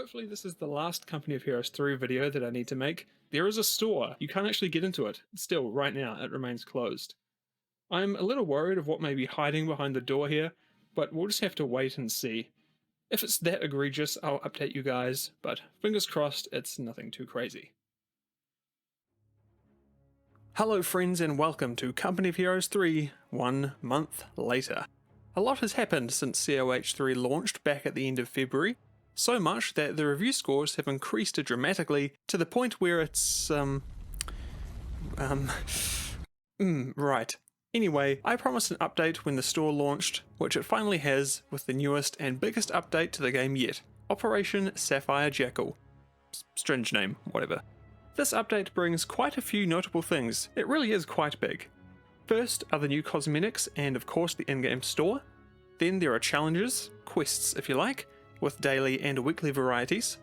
hopefully this is the last Company of Heroes 3 video that I need to make. There is a store. You can't actually get into it. Still, right now, it remains closed. I'm a little worried of what may be hiding behind the door here, but we'll just have to wait and see. If it's that egregious, I'll update you guys, but fingers crossed it's nothing too crazy. Hello friends and welcome to Company of Heroes 3, 1 month later. A lot has happened since COH 3 launched back at the end of February, so much that the review scores have increased dramatically to the point where it's, right. Anyway, I promised an update when the store launched, which it finally has with the newest and biggest update to the game yet, Operation Sapphire Jackal. Strange name, whatever. This update brings quite a few notable things. It really is quite big. First are the new cosmetics and of course the in-game store. Then there are challenges, quests if you like, with daily and weekly varieties.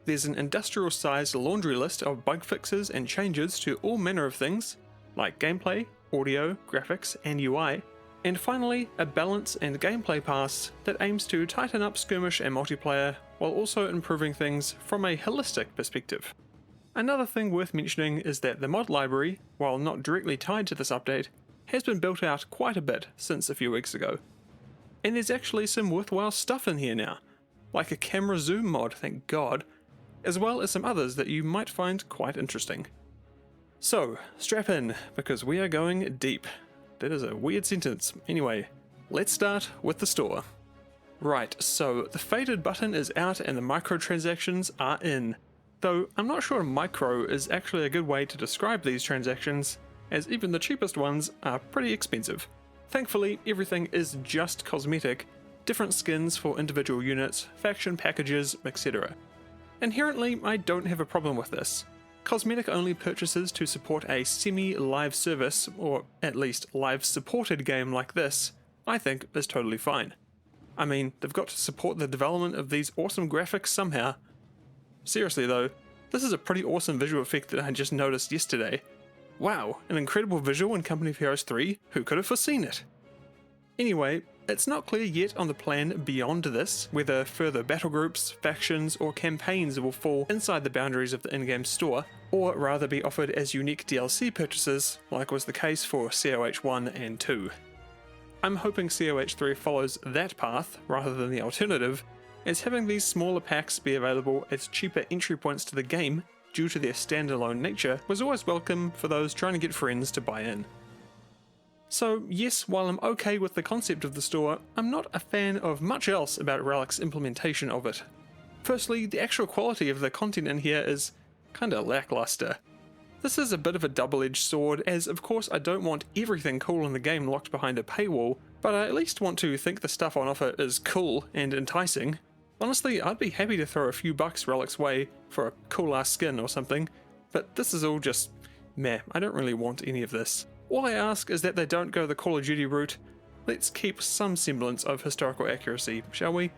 There's an industrial-sized laundry list of bug fixes and changes to all manner of things, like gameplay, audio, graphics, and UI. And finally, a balance and gameplay pass that aims to tighten up skirmish and multiplayer, while also improving things from a holistic perspective. Another thing worth mentioning is that the mod library, while not directly tied to this update, has been built out quite a bit since a few weeks ago. And there's actually some worthwhile stuff in here now, like a camera zoom mod, thank God, as well as some others that you might find quite interesting. So, strap in, because we are going deep. That is a weird sentence. Anyway, let's start with the store. Right, so the faded button is out and the microtransactions are in. Though I'm not sure micro is actually a good way to describe these transactions, as even the cheapest ones are pretty expensive. Thankfully, everything is just cosmetic, different skins for individual units, faction packages, etc. Inherently, I don't have a problem with this. Cosmetic-only purchases to support a semi-live service, or at least live-supported game like this, I think is totally fine. I mean, they've got to support the development of these awesome graphics somehow. Seriously though, this is a pretty awesome visual effect that I just noticed yesterday. Wow, an incredible visual in Company of Heroes 3, who could have foreseen it? Anyway, it's not clear yet on the plan beyond this, whether further battle groups, factions, or campaigns will fall inside the boundaries of the in-game store, or rather be offered as unique DLC purchases, like was the case for COH 1 and 2. I'm hoping COH 3 follows that path, rather than the alternative, as having these smaller packs be available as cheaper entry points to the game, due to their standalone nature, was always welcome for those trying to get friends to buy in. So yes, while I'm okay with the concept of the store, I'm not a fan of much else about Relic's implementation of it. Firstly, the actual quality of the content in here is kinda lackluster. This is a bit of a double-edged sword, as of course I don't want everything cool in the game locked behind a paywall, but I at least want to think the stuff on offer is cool and enticing. Honestly, I'd be happy to throw a few bucks Relic's way for a cool ass skin or something, but this is all just meh, I don't really want any of this. All I ask is that they don't go the Call of Duty route. Let's keep some semblance of historical accuracy, shall we?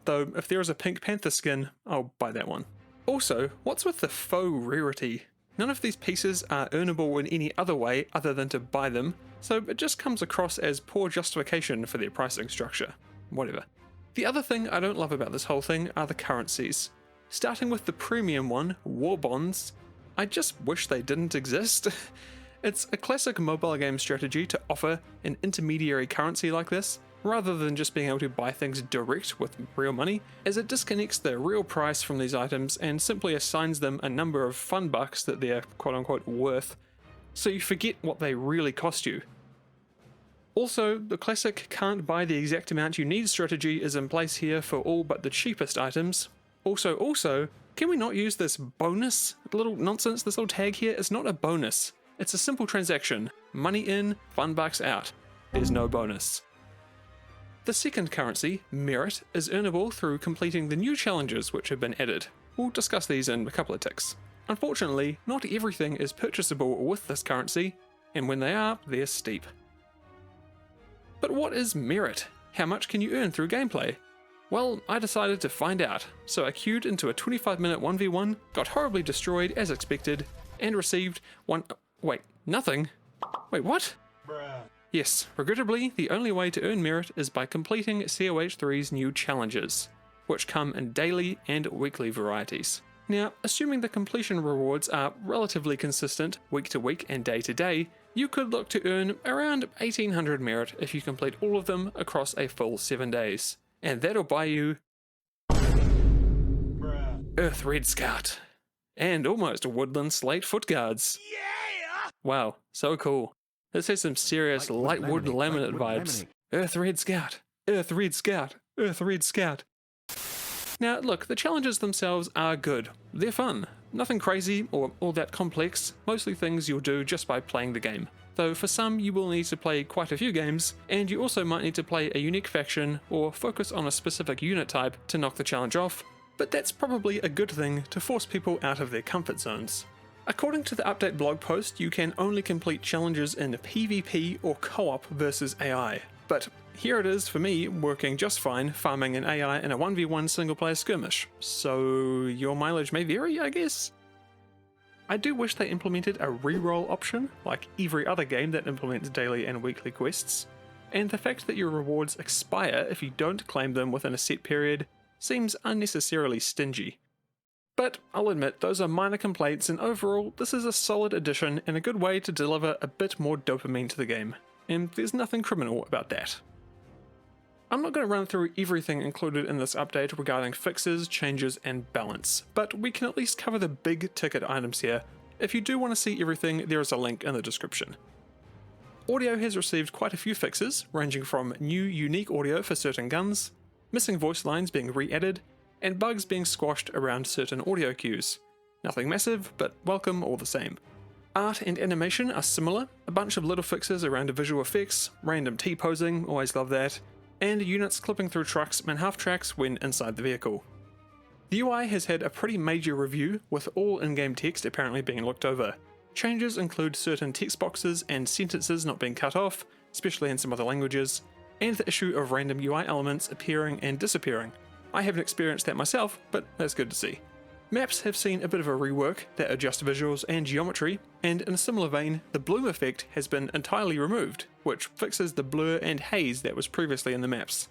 Though, if there is a Pink Panther skin, I'll buy that one. Also, what's with the faux rarity? None of these pieces are earnable in any other way other than to buy them, so it just comes across as poor justification for their pricing structure. Whatever. The other thing I don't love about this whole thing are the currencies. Starting with the premium one, War Bonds, I just wish they didn't exist. It's a classic mobile game strategy to offer an intermediary currency like this, rather than just being able to buy things direct with real money, as it disconnects the real price from these items and simply assigns them a number of fun bucks that they're quote-unquote worth, so you forget what they really cost you. Also, the classic can't buy the exact amount you need strategy is in place here for all but the cheapest items. Also, can we not use this bonus little nonsense, this little tag here? It's not a bonus. It's a simple transaction. Money in, fun bucks out. There's no bonus. The second currency, merit, is earnable through completing the new challenges which have been added. We'll discuss these in a couple of ticks. Unfortunately, not everything is purchasable with this currency, and when they are, they're steep. But what is merit? How much can you earn through gameplay? Well, I decided to find out, so I queued into a 25-minute 1v1, got horribly destroyed as expected, and received nothing? Wait, what? Bruh. Yes, regrettably, the only way to earn merit is by completing COH 3's new challenges. which come in daily and weekly varieties. Now, assuming the completion rewards are relatively consistent week to week and day to day, you could look to earn around 1800 merit if you complete all of them across a full 7 days. And that'll buy you Earth Red Scout and almost Woodland Slate Footguards. Yeah! Wow, so cool. This has some serious lightwood laminate vibes. Earth Red Scout, Earth Red Scout, Earth Red Scout. Now look, the challenges themselves are good. They're fun. Nothing crazy or all that complex, mostly things you'll do just by playing the game. Though for some you will need to play quite a few games, and you also might need to play a unique faction or focus on a specific unit type to knock the challenge off, but that's probably a good thing to force people out of their comfort zones. According to the update blog post, you can only complete challenges in PvP or co-op versus AI, but here it is for me working just fine farming an AI in a 1v1 single player skirmish, so your mileage may vary, I guess? I do wish they implemented a reroll option, like every other game that implements daily and weekly quests, and the fact that your rewards expire if you don't claim them within a set period seems unnecessarily stingy. But I'll admit, those are minor complaints, and overall, this is a solid addition and a good way to deliver a bit more dopamine to the game, and there's nothing criminal about that. I'm not going to run through everything included in this update regarding fixes, changes, and balance, but we can at least cover the big ticket items here. If you do want to see everything, there is a link in the description. Audio has received quite a few fixes, ranging from new unique audio for certain guns, missing voice lines being re-added, and bugs being squashed around certain audio cues. Nothing massive, but welcome all the same. Art and animation are similar, a bunch of little fixes around visual effects, random T-posing, always love that, and units clipping through trucks and half-tracks when inside the vehicle. The UI has had a pretty major review, with all in-game text apparently being looked over. Changes include certain text boxes and sentences not being cut off, especially in some other languages, and the issue of random UI elements appearing and disappearing. I haven't experienced that myself, but that's good to see. Maps have seen a bit of a rework that adjust visuals and geometry, and in a similar vein, the bloom effect has been entirely removed, which fixes the blur and haze that was previously in the maps.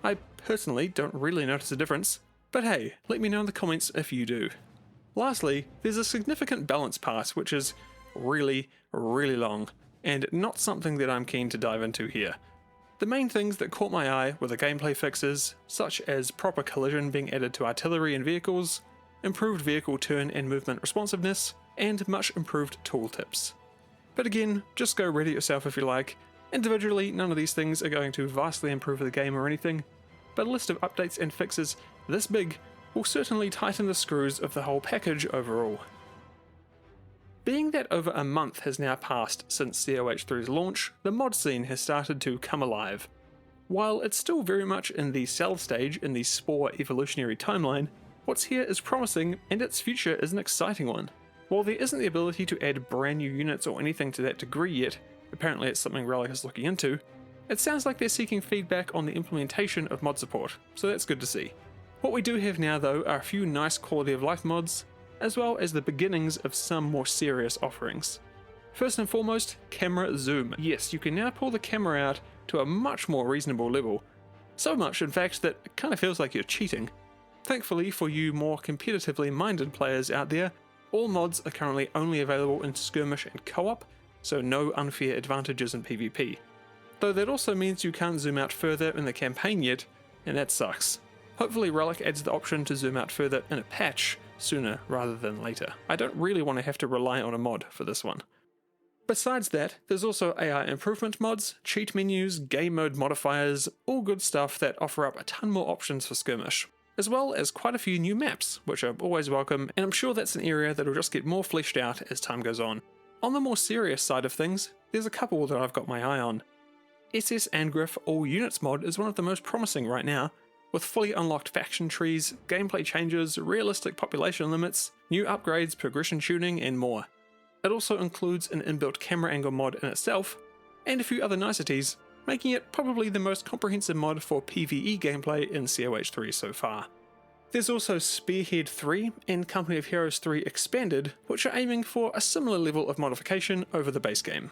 I personally don't really notice a difference, but hey, let me know in the comments if you do. Lastly, there's a significant balance part which is really long, and not something that I'm keen to dive into here. The main things that caught my eye were the gameplay fixes, such as proper collision being added to artillery and vehicles, improved vehicle turn and movement responsiveness, and much improved tooltips. But again, just go read it yourself if you like. Individually, none of these things are going to vastly improve the game or anything, but a list of updates and fixes this big will certainly tighten the screws of the whole package overall. Being that over a month has now passed since COH3's launch, the mod scene has started to come alive. While it's still very much in the cell stage in the Spore evolutionary timeline, what's here is promising, and its future is an exciting one. While there isn't the ability to add brand new units or anything to that degree yet, apparently it's something Relic is looking into, it sounds like they're seeking feedback on the implementation of mod support, so that's good to see. What we do have now though are a few nice quality of life mods, as well as the beginnings of some more serious offerings. First and foremost, camera zoom. Yes, you can now pull the camera out to a much more reasonable level. So much in fact that it kind of feels like you're cheating. Thankfully for you more competitively minded players out there, all mods are currently only available in skirmish and co-op, so no unfair advantages in PvP. Though that also means you can't zoom out further in the campaign yet, and that sucks. Hopefully Relic adds the option to zoom out further in a patch sooner rather than later. I don't really want to have to rely on a mod for this one. Besides that, there's also AI improvement mods, cheat menus, game mode modifiers, all good stuff that offer up a ton more options for skirmish, as well as quite a few new maps, which are always welcome, and I'm sure that's an area that will just get more fleshed out as time goes on. On the more serious side of things, there's a couple that I've got my eye on. SS Angriff All Units mod is one of the most promising right now, with fully unlocked faction trees, gameplay changes, realistic population limits, new upgrades, progression tuning, and more. It also includes an inbuilt camera angle mod in itself, and a few other niceties, making it probably the most comprehensive mod for PvE gameplay in COH3 so far. There's also Spearhead 3 and Company of Heroes 3 Expanded, which are aiming for a similar level of modification over the base game.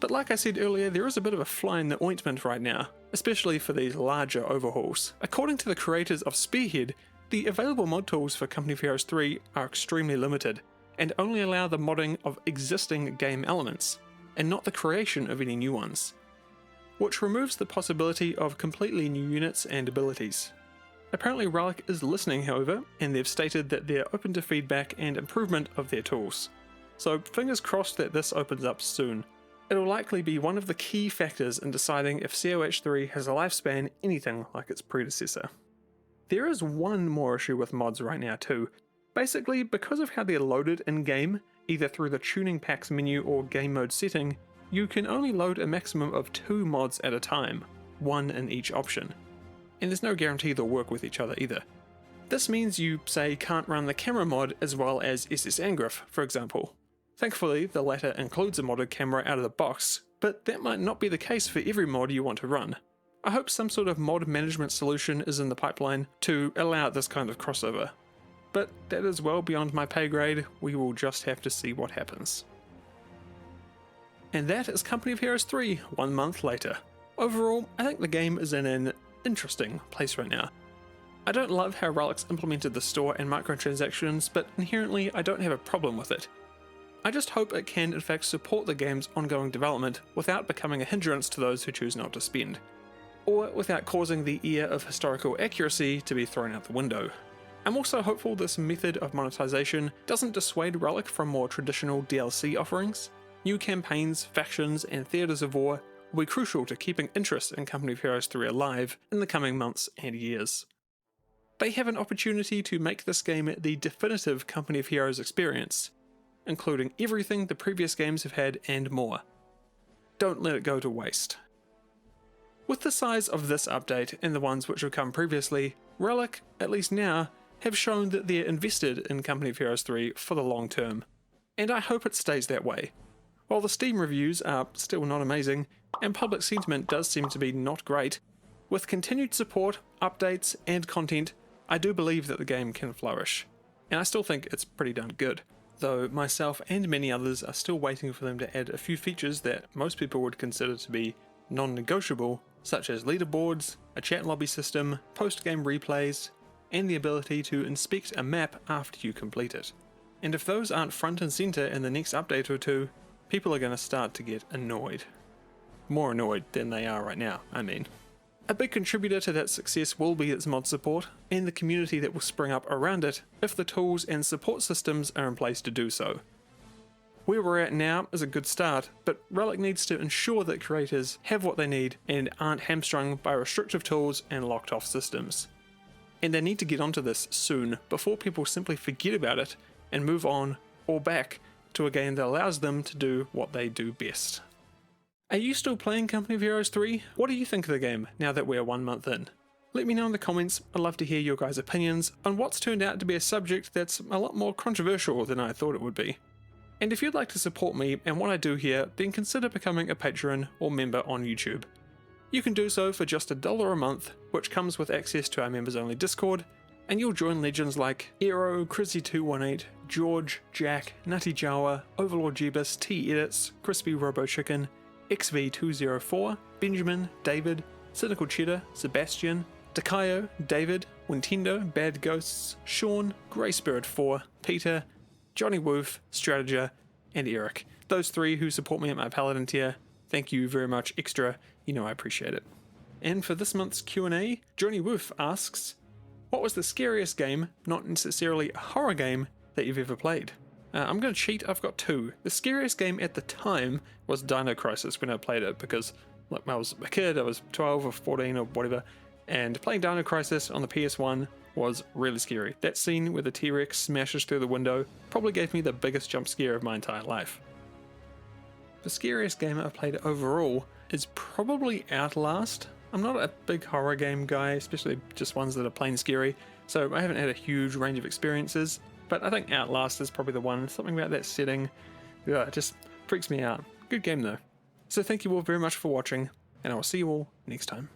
But like I said earlier, there is a bit of a fly in the ointment right now, especially for these larger overhauls. According to the creators of Spearhead, the available mod tools for Company of Heroes 3 are extremely limited, and only allow the modding of existing game elements, and not the creation of any new ones, which removes the possibility of completely new units and abilities. Apparently Relic is listening, however, and they've stated that they're open to feedback and improvement of their tools. So fingers crossed that this opens up soon. It'll likely be one of the key factors in deciding if COH 3 has a lifespan anything like its predecessor. There is one more issue with mods right now too. Basically, because of how they're loaded in-game, either through the tuning packs menu or game mode setting, you can only load a maximum of 2 mods at a time, one in each option. And there's no guarantee they'll work with each other either. This means you, say, can't run the camera mod as well as SS Angriff, for example. Thankfully, the latter includes a modded camera out of the box, but that might not be the case for every mod you want to run. I hope some sort of mod management solution is in the pipeline to allow this kind of crossover. But that is well beyond my pay grade, we will just have to see what happens. And that is Company of Heroes 3, 1 month later. Overall, I think the game is in an interesting place right now. I don't love how Relic's implemented the store and microtransactions, but inherently I don't have a problem with it. I just hope it can in fact support the game's ongoing development without becoming a hindrance to those who choose not to spend, or without causing the air of historical accuracy to be thrown out the window. I'm also hopeful this method of monetization doesn't dissuade Relic from more traditional DLC offerings. New campaigns, factions, and theatres of war will be crucial to keeping interest in Company of Heroes 3 alive in the coming months and years. They have an opportunity to make this game the definitive Company of Heroes experience, including everything the previous games have had and more. Don't let it go to waste. With the size of this update and the ones which have come previously, Relic, at least now, have shown that they're invested in Company of Heroes 3 for the long term, and I hope it stays that way. While the Steam reviews are still not amazing, and public sentiment does seem to be not great, with continued support, updates, and content, I do believe that the game can flourish, and I still think it's pretty darn good. Though myself and many others are still waiting for them to add a few features that most people would consider to be non-negotiable, such as leaderboards, a chat lobby system, post-game replays, and the ability to inspect a map after you complete it. And if those aren't front and center in the next update or two, people are going to start to get annoyed. More annoyed than they are right now, I mean. A big contributor to that success will be its mod support, and the community that will spring up around it if the tools and support systems are in place to do so. Where we're at now is a good start, but Relic needs to ensure that creators have what they need and aren't hamstrung by restrictive tools and locked off systems. And they need to get onto this soon before people simply forget about it and move on or back to a game that allows them to do what they do best. Are you still playing Company of Heroes 3? What do you think of the game now that we're 1 month in? Let me know in the comments. I'd love to hear your guys' opinions on what's turned out to be a subject that's a lot more controversial than I thought it would be. And if you'd like to support me and what I do here, then consider becoming a patron or member on YouTube. You can do so for just $1 a month, which comes with access to our members only Discord, and you'll join legends like Aero, Chrissy218, George, Jack, Nutty Jawa, Overlord Jebus, T-Edits, Crispy Robo Chicken, XV204, Benjamin, David, Cynical Cheddar, Sebastian, Takayo, David, Wintendo, Bad Ghosts, Sean, Grey Spirit 4, Peter, Johnny Woof, Strateger, and Eric. Those 3 who support me at my Paladin tier, thank you very much extra, you know I appreciate it. And for this month's Q&A, Johnny Woof asks, what was the scariest game, not necessarily a horror game, that you've ever played? I'm going to cheat, I've got 2. The scariest game at the time was Dino Crisis when I played it, because look, I was a kid, I was 12 or 14 or whatever, and playing Dino Crisis on the PS1 was really scary. That scene where the T-Rex smashes through the window probably gave me the biggest jump scare of my entire life. The scariest game I've played overall is probably Outlast. I'm not a big horror game guy, especially just ones that are plain scary, so I haven't had a huge range of experiences. But I think Outlast is probably the one. Something about that setting, it just freaks me out. Good game though. So thank you all very much for watching, and I will see you all next time.